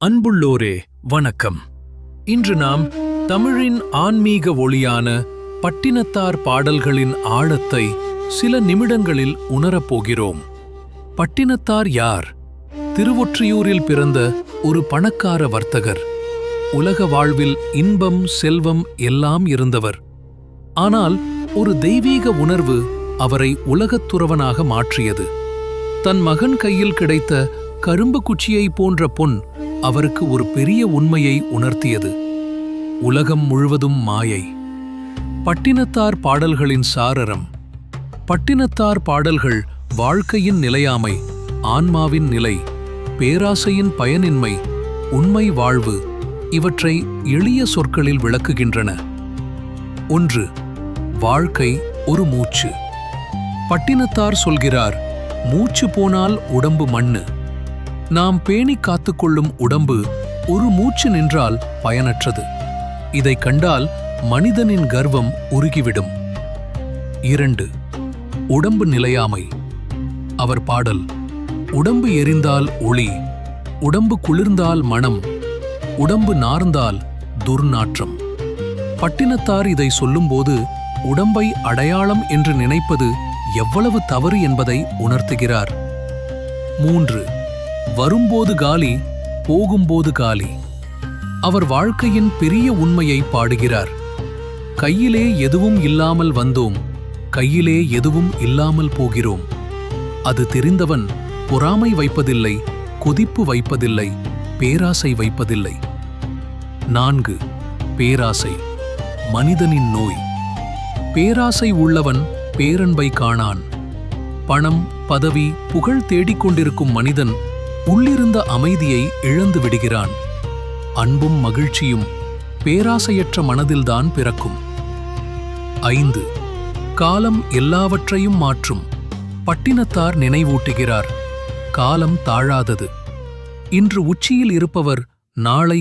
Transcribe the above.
அன்புள்ளோரே வணக்கம். இன்று நாம் தமிழின் ஆன்மீக ஒளியான பட்டினத்தார் பாடல்களின் ஆழத்தை சில நிமிடங்களில் உணரப்போகிறோம். பட்டினத்தார் யார்? திருவொற்றியூரில் பிறந்த ஒரு பணக்கார வர்த்தகர். உலக வாழ்வில் இன்பம் செல்வம் எல்லாம் இருந்தவர். ஆனால் ஒரு தெய்வீக உணர்வு அவரை உலகத் துறவனாக மாற்றியது. தன் மகன் கையில் கிடைத்த கரும்பு குச்சியை போன்ற பொன் அவருக்கு ஒரு பெரிய உண்மையை உணர்த்தியது. உலகம் முழுவதும் மாயை. பட்டினத்தார் பாடல்களின் சாரரம். பட்டினத்தார் பாடல்கள் வாழ்க்கையின் நிலையாமை, ஆன்மாவின் நிலை, பேராசையின் பயனின்மை, உண்மை வாழ்வு இவற்றை எளிய சொற்களில் விளக்குகின்றன. 1. வாழ்க்கை ஒரு மூச்சு. பட்டினத்தார் சொல்கிறார், மூச்சு போனால் உடம்பு மண்ணு. நாம் பேணி காத்துக்கொள்ளும் உடம்பு ஒரு மூச்சு நின்றால் பயனற்றது. இதை கண்டால் மனிதனின் கர்வம் உருகிவிடும். 2. உடம்பு நிலையாமை. அவர் பாடல், உடம்பு எரிந்தால் ஒளி, உடம்பு குளிர்ந்தால் மணம், உடம்பு நார்ந்தால் துர்நாற்றம். பட்டினத்தார் இதை சொல்லும்போது உடம்பை அடையாளம் என்று நினைப்பது எவ்வளவு தவறு என்பதை உணர்த்துகிறார். 3. வரும்போது காலி, போகும்போது காலி. அவர் வாழ்க்கையின் பெரிய உண்மையை பாடுகிறார். கையிலே எதுவும் இல்லாமல் வந்தோம், கையிலே எதுவும் இல்லாமல் போகிறோம். அது தெரிந்தவன் பொறாமை வைப்பதில்லை, கொதிப்பு வைப்பதில்லை, பேராசை வைப்பதில்லை. 4. பேராசை மனிதனின் நோய். பேராசை உள்ளவன் பேரன்பை காணான். பணம் பதவி புகழ் தேடிக்கொண்டிருக்கும் மனிதன் உள்ளிருந்த அமைதியை இழந்து விடுகிறான். அன்பும் மகிழ்ச்சியும் பேராசையற்ற மனதில்தான் பிறக்கும். 5. காலம் எல்லாவற்றையும் மாற்றும். பட்டினத்தார் நினைவூட்டுகிறார், காலம் தாழாதது. இன்று உச்சியில் இருப்பவர் நாளை